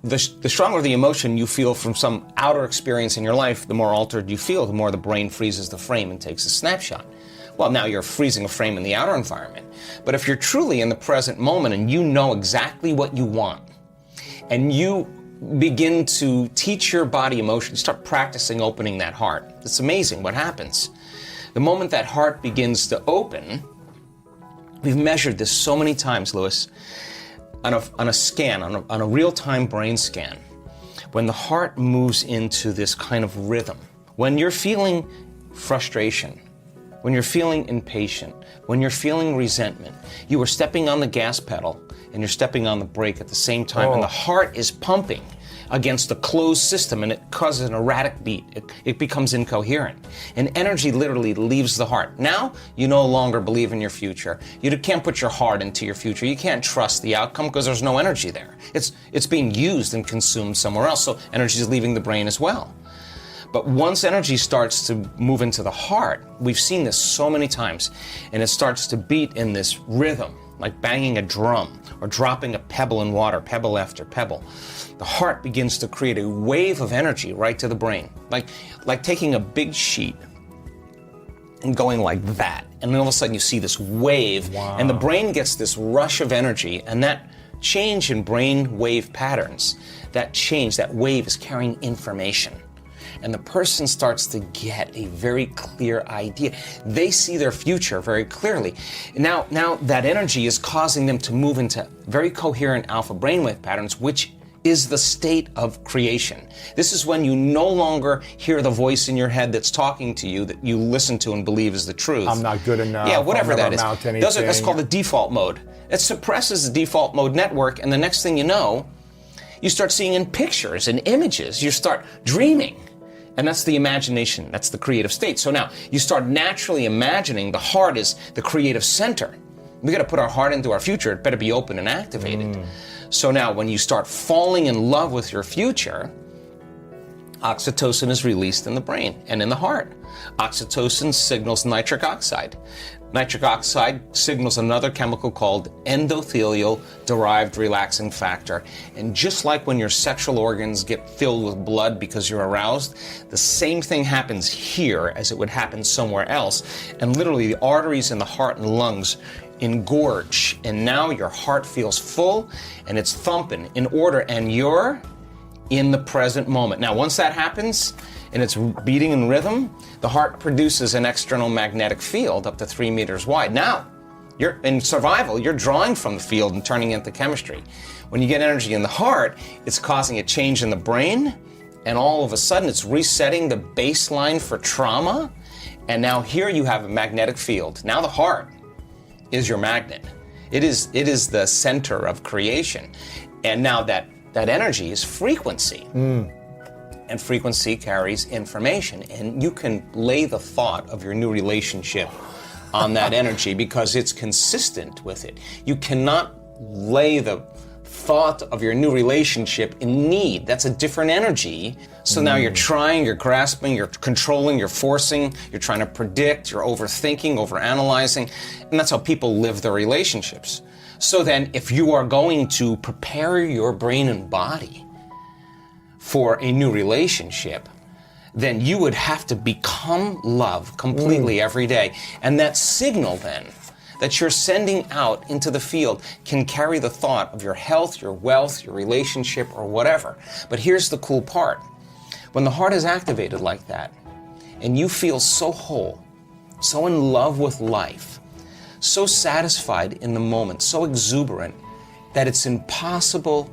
the stronger the emotion you feel from some outer experience in your life, the more altered you feel, the more the brain freezes the frame and takes a snapshot. Well, now you're freezing a frame in the outer environment. But if you're truly in the present moment and you know exactly what you want, and you begin to teach your body emotion, start practicing opening that heart, it's amazing what happens. The moment that heart begins to open, we've measured this so many times, Lewis, on a scan, on a real-time brain scan, when the heart moves into this kind of rhythm, when you're feeling frustration, when you're feeling impatient, when you're feeling resentment, you are stepping on the gas pedal and you're stepping on the brake at the same time, and the heart is pumping against a closed system, and it causes an erratic beat. It becomes incoherent. And energy literally leaves the heart. Now, you no longer believe in your future. You can't put your heart into your future. You can't trust the outcome because there's no energy there. It's being used and consumed somewhere else, so energy is leaving the brain as well. But once energy starts to move into the heart, we've seen this so many times, and it starts to beat in this rhythm, like banging a drum or dropping a pebble in water, pebble after pebble. The heart begins to create a wave of energy right to the brain, like taking a big sheet and going like that. And then all of a sudden you see this wave, and the brain gets this rush of energy, and that change in brain wave patterns, that wave is carrying information. And the person starts to get a very clear idea. They see their future very clearly. Now that energy is causing them to move into very coherent alpha brainwave patterns, which is the state of creation. This is when you no longer hear the voice in your head that's talking to you, that you listen to and believe is the truth. I'm not good enough. Yeah, whatever that is. That's called the default mode. It suppresses the default mode network, and the next thing you know, you start seeing in pictures and images. You start dreaming. And that's the imagination. That's the creative state. So now you start naturally imagining the heart is the creative center. We got to put our heart into our future. It better be open and activated. So now when you start falling in love with your future, oxytocin is released in the brain and in the heart. Oxytocin signals nitric oxide. Nitric oxide signals another chemical called endothelial-derived relaxing factor. And just like when your sexual organs get filled with blood because you're aroused, the same thing happens here as it would happen somewhere else. And literally the arteries in the heart and lungs engorge, and now your heart feels full and it's thumping in order, and you're in the present moment. Now, once that happens and it's beating in rhythm, the heart produces an external magnetic field up to 3 meters wide. Now, you're in survival, you're drawing from the field and turning it into chemistry. When you get energy in the heart, it's causing a change in the brain, and all of a sudden it's resetting the baseline for trauma, and now here you have a magnetic field. Now the heart is your magnet. It is the center of creation. And now that energy is frequency. And frequency carries information. And you can lay the thought of your new relationship on that energy because it's consistent with it. You cannot lay the thought of your new relationship in need. That's a different energy. So now you're trying, you're grasping, you're controlling, you're forcing, you're trying to predict, you're overthinking, overanalyzing, and that's how people live their relationships. So then if you are going to prepare your brain and body for a new relationship, then you would have to become love completely every day. And that signal then that you're sending out into the field can carry the thought of your health, your wealth, your relationship, or whatever. But here's the cool part. When the heart is activated like that, and you feel so whole, so in love with life, so satisfied in the moment, so exuberant, that it's impossible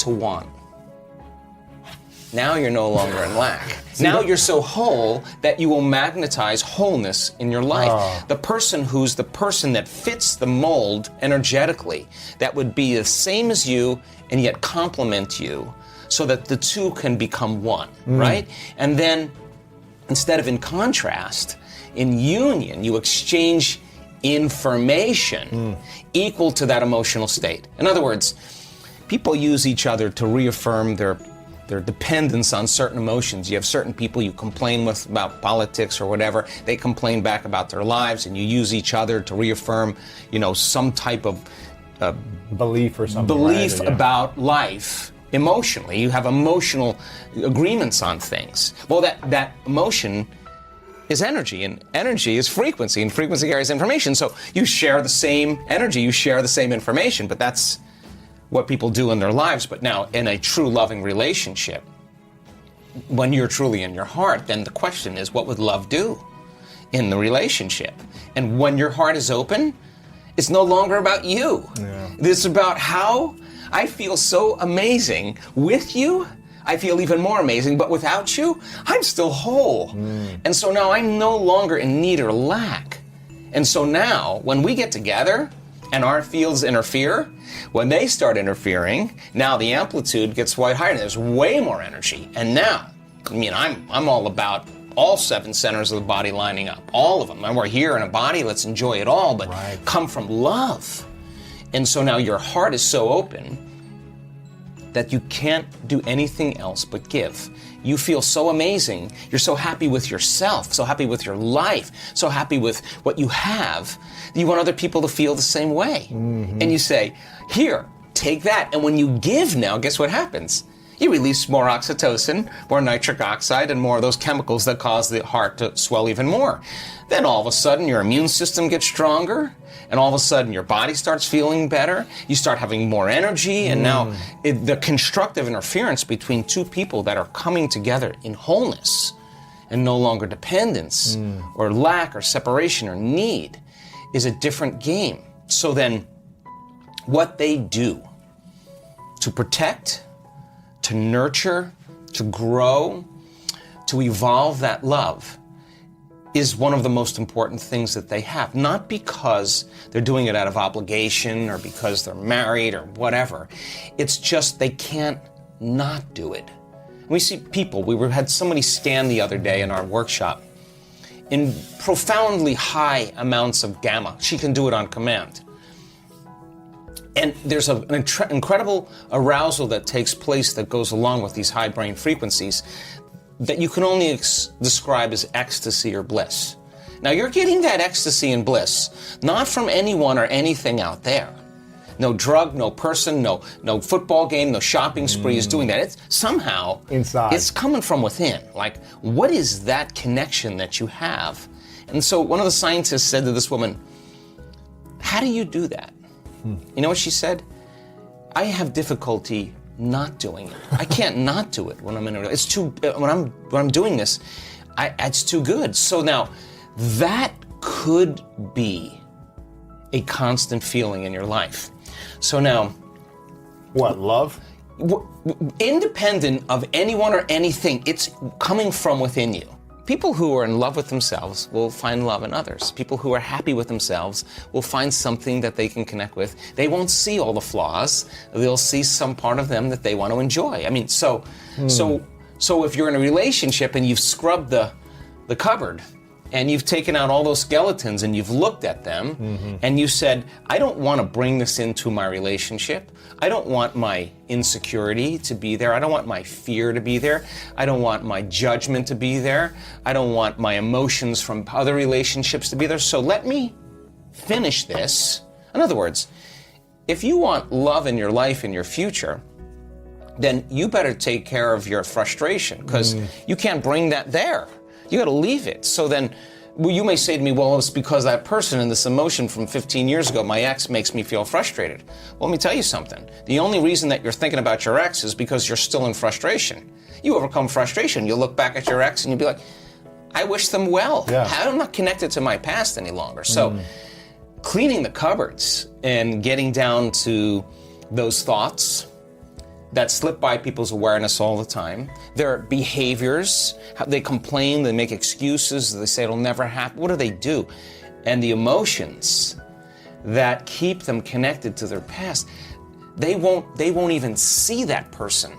to want. Now you're no longer in lack. Now you're so whole that you will magnetize wholeness in your life. The person who's the person that fits the mold energetically, that would be the same as you and yet complement you, so that the two can become one, right? And then instead of in contrast, in union, you exchange information equal to that emotional state. In other words, people use each other to reaffirm their dependence on certain emotions. You have certain people you complain with about politics or whatever. They complain back about their lives, and you use each other to reaffirm, some type of belief or something. Belief about life. emotionally. You have emotional agreements on things. Well, that emotion is energy, and energy is frequency, and frequency carries information. So you share the same energy, you share the same information, but that's what people do in their lives. But now, in a true loving relationship, when you're truly in your heart, then the question is, what would love do in the relationship? And when your heart is open, it's no longer about you. Yeah. It's about how I feel so amazing with you. I feel even more amazing, but without you, I'm still whole. And so now I'm no longer in need or lack. And so now, when we get together and our fields interfere, when they start interfering, now the amplitude gets way higher and there's way more energy. And now, I mean, I'm all about all 7 centers of the body lining up, all of them. And we're here in a body, let's enjoy it all, but come from love. And so now your heart is so open that you can't do anything else but give. You feel so amazing. You're so happy with yourself, so happy with your life, so happy with what you have. You want other people to feel the same way. And you say, here, take that. And when you give now, guess what happens? You release more oxytocin, more nitric oxide, and more of those chemicals that cause the heart to swell even more. Then all of a sudden, your immune system gets stronger, and all of a sudden, your body starts feeling better. You start having more energy, and now the constructive interference between two people that are coming together in wholeness and no longer dependence or lack or separation or need is a different game. So then, what they do to protect, to nurture, to grow, to evolve that love is one of the most important things that they have. Not because they're doing it out of obligation or because they're married or whatever. It's just they can't not do it. We see people, had somebody stand the other day in our workshop in profoundly high amounts of gamma. She can do it on command. And there's an incredible arousal that takes place that goes along with these high brain frequencies that you can only describe as ecstasy or bliss. Now, you're getting that ecstasy and bliss not from anyone or anything out there. No drug, no person, no football game, no shopping spree is doing that. It's somehow inside. It's coming from within. Like, what is that connection that you have? And so one of the scientists said to this woman, how do you do that? You know what she said? I have difficulty not doing it. I can't not do it when I'm in a relationship. It's too, when I'm doing this, it's too good. So now, that could be a constant feeling in your life. So now, what, love? Independent of anyone or anything, it's coming from within you. People who are in love with themselves will find love in others. People who are happy with themselves will find something that they can connect with. They won't see all the flaws. They'll see some part of them that they want to enjoy. I mean, so if you're in a relationship and you've scrubbed the cupboard and you've taken out all those skeletons and you've looked at them and you said, I don't want to bring this into my relationship. I don't want my insecurity to be there. I don't want my fear to be there. I don't want my judgment to be there. I don't want my emotions from other relationships to be there. So let me finish this. In other words, if you want love in your life, in your future, then you better take care of your frustration because you can't bring that there. You got to leave it. So then, you may say to me, well, it's because that person and this emotion from 15 years ago, my ex, makes me feel frustrated. Well, let me tell you something. The only reason that you're thinking about your ex is because you're still in frustration. You overcome frustration. You'll look back at your ex and you'll be like, I wish them well. Yeah. I'm not connected to my past any longer. So cleaning the cupboards and getting down to those thoughts that slip by people's awareness all the time. Their behaviors, they complain, they make excuses, they say it'll never happen. What do? And the emotions that keep them connected to their past, they won't even see that person.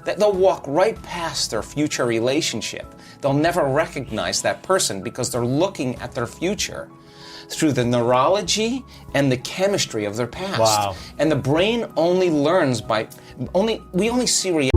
That they'll walk right past their future relationship. They'll never recognize that person because they're looking at their future through the neurology and the chemistry of their past. Wow. And the brain only learns we only see reality.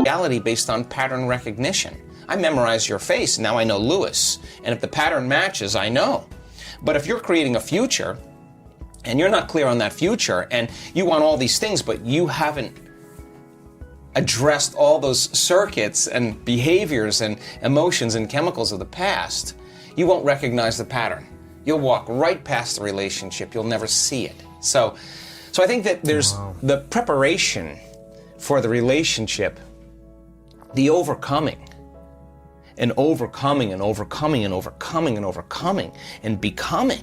modality based on pattern recognition. I memorize your face, now I know Lewis. And if the pattern matches, I know. But if you're creating a future, and you're not clear on that future, and you want all these things, but you haven't addressed all those circuits and behaviors and emotions and chemicals of the past, you won't recognize the pattern. You'll walk right past the relationship. You'll never see it. So I think that there's the preparation for the relationship, the overcoming, and overcoming and overcoming and overcoming and overcoming and becoming.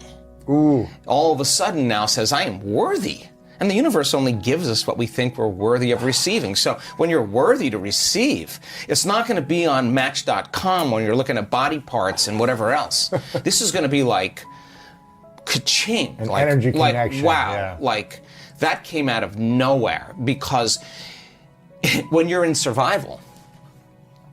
Ooh. All of a sudden now says, I am worthy. And the universe only gives us what we think we're worthy of receiving. So when you're worthy to receive, it's not going to be on Match.com when you're looking at body parts and whatever else. This is going to be like, ka-ching. An like, energy like, connection. wow. Yeah. Like, that came out of nowhere. Because when you're in survival,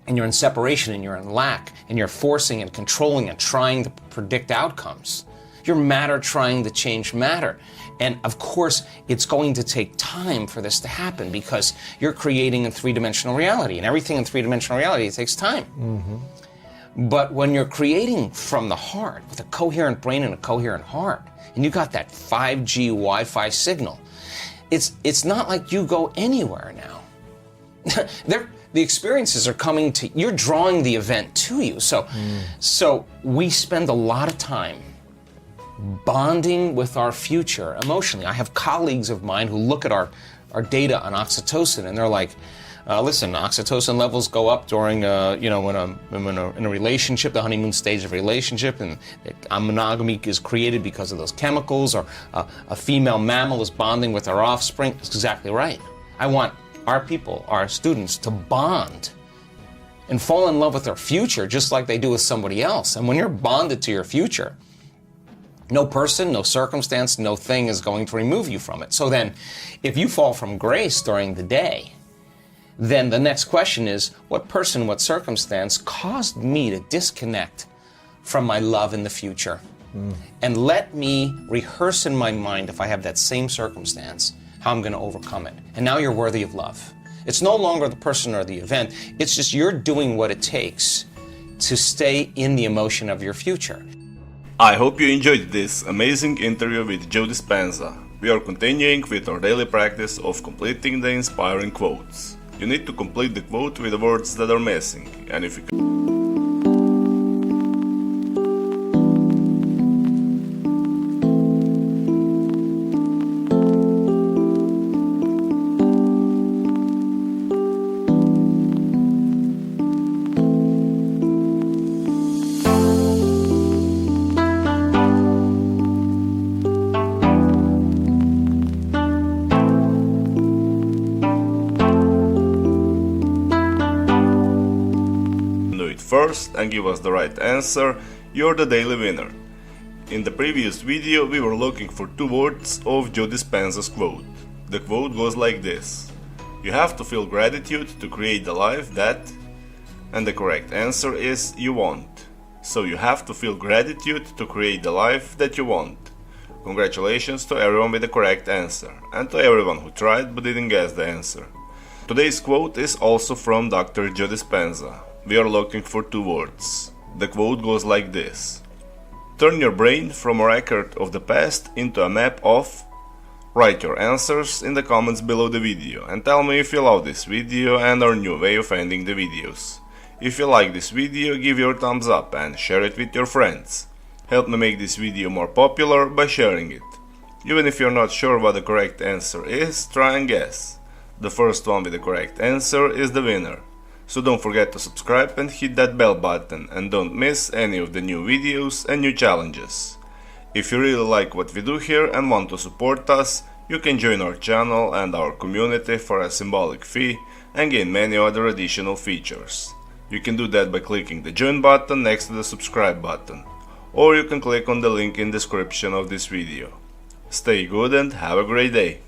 and you're in separation, and you're in lack, and you're forcing and controlling and trying to predict outcomes, you're matter trying to change matter. And of course, it's going to take time for this to happen because you're creating a three-dimensional reality, and everything in three-dimensional reality, it takes time. Mm-hmm. But when you're creating from the heart, with a coherent brain and a coherent heart, and you got that 5G Wi-Fi signal, it's not like you go anywhere now. The experiences are coming to, you're drawing the event to you. So we spend a lot of time bonding with our future emotionally. I have colleagues of mine who look at our data on oxytocin, and they're like, listen, oxytocin levels go up during, in a relationship, the honeymoon stage of a relationship, and monogamy is created because of those chemicals, or a female mammal is bonding with her offspring. That's exactly right. I want our people, our students, to bond and fall in love with their future just like they do with somebody else. And when you're bonded to your future, no person, no circumstance, no thing is going to remove you from it. So then, if you fall from grace during the day, then the next question is, what person, what circumstance caused me to disconnect from my love in the future? And let me rehearse in my mind, if I have that same circumstance, how I'm going to overcome it. And now you're worthy of love. It's no longer the person or the event. It's just you're doing what it takes to stay in the emotion of your future. I hope you enjoyed this amazing interview with Joe Dispenza. We are continuing with our daily practice of completing the inspiring quotes. You need to complete the quote with the words that are missing, and if you first and give us the right answer, you're the daily winner. In the previous video we were looking for two words of Joe Dispenza's quote. The quote goes like this: you have to feel gratitude to create the life that... and the correct answer is you want. So you have to feel gratitude to create the life that you want. Congratulations to everyone with the correct answer, and to everyone who tried but didn't guess the answer. Today's quote is also from Dr. Joe Dispenza. We are looking for two words. The quote goes like this: turn your brain from a record of the past into a map of... Write your answers in the comments below the video and tell me if you love this video and our new way of ending the videos. If you like this video, give your thumbs up and share it with your friends. Help me make this video more popular by sharing it. Even if you're not sure what the correct answer is, try and guess. The first one with the correct answer is the winner. So don't forget to subscribe and hit that bell button, and don't miss any of the new videos and new challenges. If you really like what we do here and want to support us, you can join our channel and our community for a symbolic fee and gain many other additional features. You can do that by clicking the join button next to the subscribe button, or you can click on the link in description of this video. Stay good and have a great day!